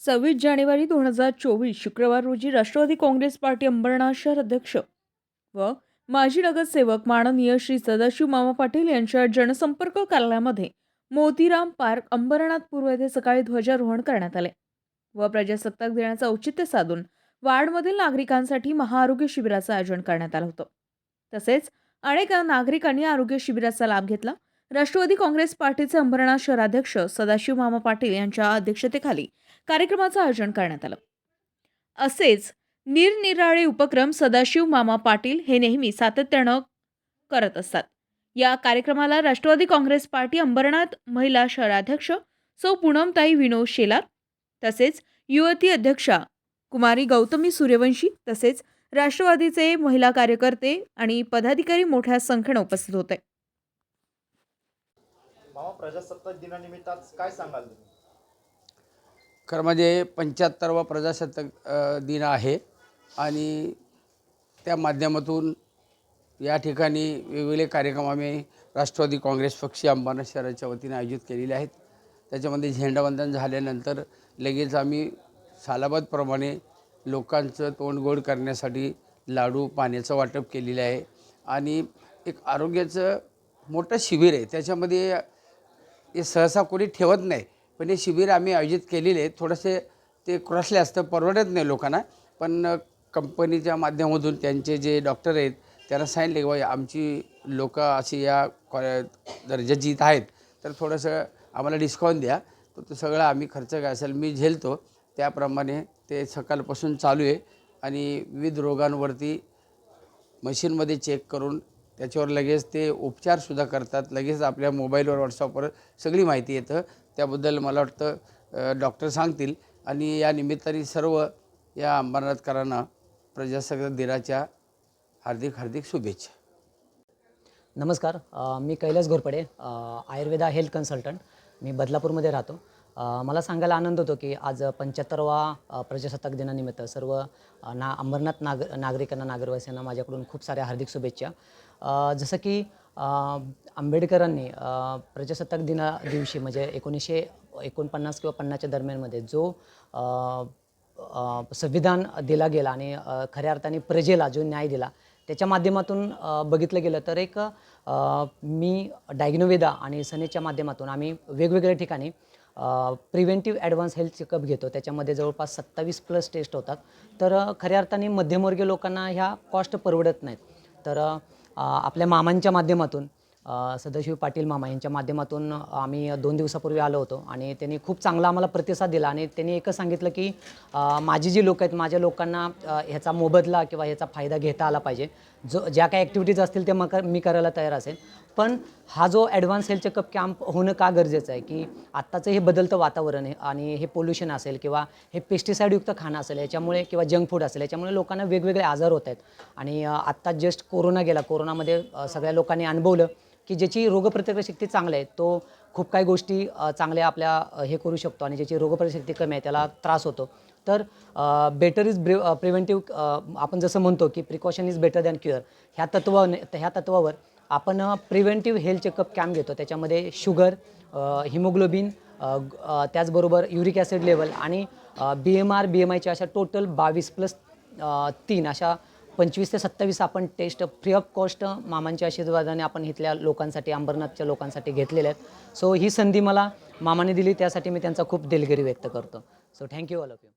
26 जानेवारी 2024 शुक्रवार रोजी राष्ट्रवादी काँग्रेस पार्टी अंबरनाथ शहर अध्यक्ष व माजी नगरसेवक माननीय श्री सदाशिव मामा पाटील यांच्या जनसंपर्क कार्यालयामध्ये मोतीराम पार्क अंबरनाथ पूर्व येथे सकाळी ध्वजारोहण करण्यात आले व प्रजासत्ताक दिनाचे औचित्य साधून वार्डमधील नागरिकांसाठी महाआरोग्य शिबिराचे आयोजन करण्यात आले होते। तसेच अनेक नागरिकांनी आरोग्य शिबिराचा लाभ घेतला। राष्ट्रवादी काँग्रेस पार्टीचे अंबरनाथ शहराध्यक्ष सदाशिव मामा पाटील यांच्या अध्यक्षतेखाली कार्यक्रमाचे आयोजन करण्यात आले। असेच निरनिराळे उपक्रम सदाशिव मामा पाटील हे नेहमी सातत्याने करत असतात। या कार्यक्रमाला राष्ट्रवादी काँग्रेस पार्टी अंबरनाथ महिला शहराध्यक्ष सौ पूनमताई विनोद शेलार, तसेच युवती अध्यक्षा कुमारी गौतमी सूर्यवंशी, तसेच राष्ट्रवादीचे महिला कार्यकर्ते आणि पदाधिकारी मोठ्या संख्येने उपस्थित होते। मामा, प्रजासत्ताक दिनानिमित्त काय सांगाल तुम्ही? खरं म्हणजे 75वा प्रजासत्ताक दिन आहे आणि त्या माध्यमातून या ठिकाणी वेगवेगळे कार्यक्रम आम्ही राष्ट्रवादी काँग्रेस पक्ष अंबरनाथ शहराच्या वतीने आयोजित केलेले आहेत। त्याच्यामध्ये झेंडावंदन झाल्यानंतर लगेच आम्ही सालाबादप्रमाणे लोकांचं तोंड गोड करण्यासाठी लाडू पाण्याचं वाटप केलेलं आहे आणि एक आरोग्याचं मोठं शिबिर आहे। त्याच्यामध्ये हे सहसा कोणी ठेवत नाही, पण हे शिबिर आम्ही आयोजित केलेले आहे। थोडेसे ते क्रॉसले असतं, परवडत नाही लोकांना, पण कंपनीच्या माध्यमातून त्यांचे जे डॉक्टर आहेत त्यांना सांगितले की बाबा आमची लोक अशी या दर्जाची इथं आहेत, तर थोडंसं आम्हाला डिस्काउंट द्या। तर तो सगळा आम्ही खर्च काय असेल मी झेलतो, त्याप्रमाणे ते सकाळपासून चालू आहे आणि विविध रोगांवरती मशीनमध्ये चेक करून त्याच्यावर लगेच ते उपचारसुद्धा करतात। लगेच आपल्या मोबाईलवर व्हॉट्सअपवर सगळी माहिती येतं। त्याबद्दल मला वाटतं डॉक्टर सांगतील आणि या निमित्ताने सर्व या अंबरनाथकरांना प्रजासत्ताक दिनाच्या हार्दिक हार्दिक शुभेच्छा। नमस्कार, मी कैलास घोरपडे, आयुर्वेदा हेल्थ कन्सल्टंट, मी बदलापूरमध्ये राहतो। मला सांगायला आनंद होतो की आज 75वा प्रजासत्ताक दिनानिमित्त सर्व अंबरनाथ नागरिकांना, नागरवासियांना माझ्याकडून खूप साऱ्या हार्दिक शुभेच्छा। जसं की आंबेडकरांनी प्रजासत्ताक दिना दिवशी म्हणजे 1949 किंवा 50च्या दरम्यानमध्ये जो संविधान दिला गेला आणि खऱ्या अर्थाने प्रजेला जो न्याय दिला, त्याच्या माध्यमातून बघितलं गेलं तर एक मी डायग्नोवेदा आणि सनेच्या माध्यमातून आम्ही वेगवेगळ्या ठिकाणी प्रिव्हेंटिव्ह ॲडव्हान्स हेल्थ चेकअप घेतो। त्याच्यामध्ये जवळपास 27+ टेस्ट होतात। तर खऱ्या अर्थाने मध्यमवर्गीय लोकांना ह्या कॉस्ट परवडत नाहीत। तर आपल्या मामांच्या माध्यमातून सदाशिव पाटील मामा यांच्या माध्यमातून आम्ही 2 दिवसापूर्वी आलो होतो आणि त्यांनी खूप चांगला आम्हाला प्रतिसाद दिला आणि त्यांनी एकच सांगितलं की माझी जी लोक आहेत, माझ्या लोकांना ह्याचा मोबदला किंवा ह्याचा फायदा घेता आला पाहिजे। ज्या काही ॲक्टिव्हिटीज असतील त्या मी करायला तयार असेल, पण हा जो ॲडव्हान्स हेल्थ चेकअप कॅम्प होणं का गरजेचं आहे की आत्ताचं हे बदलतं वातावरण आहे आणि हे पोल्युशन असेल किंवा हे पेस्टिसाईडयुक्त खाणं असेल याच्यामुळे किंवा जंक फूड असेल याच्यामुळे लोकांना वेगवेगळे आजार होत आहेत। आणि आत्ता जस्ट कोरोना गेला, कोरोनामध्ये सगळ्या लोकांनी अनुभवलं की ज्याची रोगप्रतिकारशक्ती चांगली आहे तो खूप काही गोष्टी चांगल्या आपल्या हे करू शकतो आणि ज्याची रोगप्रतिकारशक्ती कमी आहे त्याला त्रास होतो। तर बेटर इज प्रिव्हेंटिव्ह, आपण जसं म्हणतो की precaution is better than cure, ह्या तत्वावर आपण प्रिव्हेंटिव्ह हेल्थ चेकअप कॅम्प घेतो। त्याच्यामध्ये शुगर, हिमोग्लोबिन, त्याचबरोबर युरिक ॲसिड लेवल आणि BMR BMIच्या अशा टोटल 22+3 अशा 25 ते 27 आपण टेस्ट फ्री ऑफ कॉस्ट मामांच्या आशीर्वादाने आपण इथल्या लोकांसाठी, अंबरनाथच्या लोकांसाठी घेतलेल्या आहेत। सो ही संधी मला मामाने दिली, त्यासाठी मी त्यांचा खूप दिलगिरी व्यक्त करतो। So thank you all of you.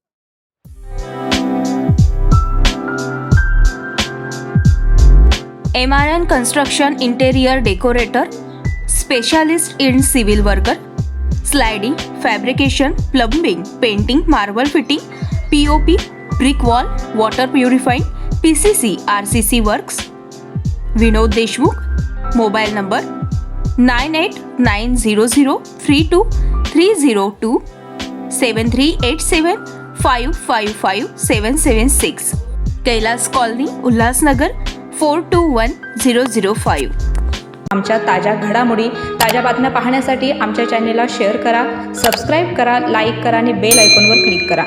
MRN Construction Interior Decorator, Specialist in Civil Worker, Sliding, Fabrication, Plumbing, Painting, Marble Fitting, POP, Brick Wall, Water Purifying, PCC, RCC Works. Vinod Deshmukh, mobile number 9890032302 7387555776, Kailas colony, Ulhasnagar 421005। आमच्या ताज्या घडामोडी, ताज्या बातम्या पाहण्यासाठी आमच्या चॅनेलला शेअर करा, subscribe करा, लाईक करा आणि बेल आयकॉनवर क्लिक करा।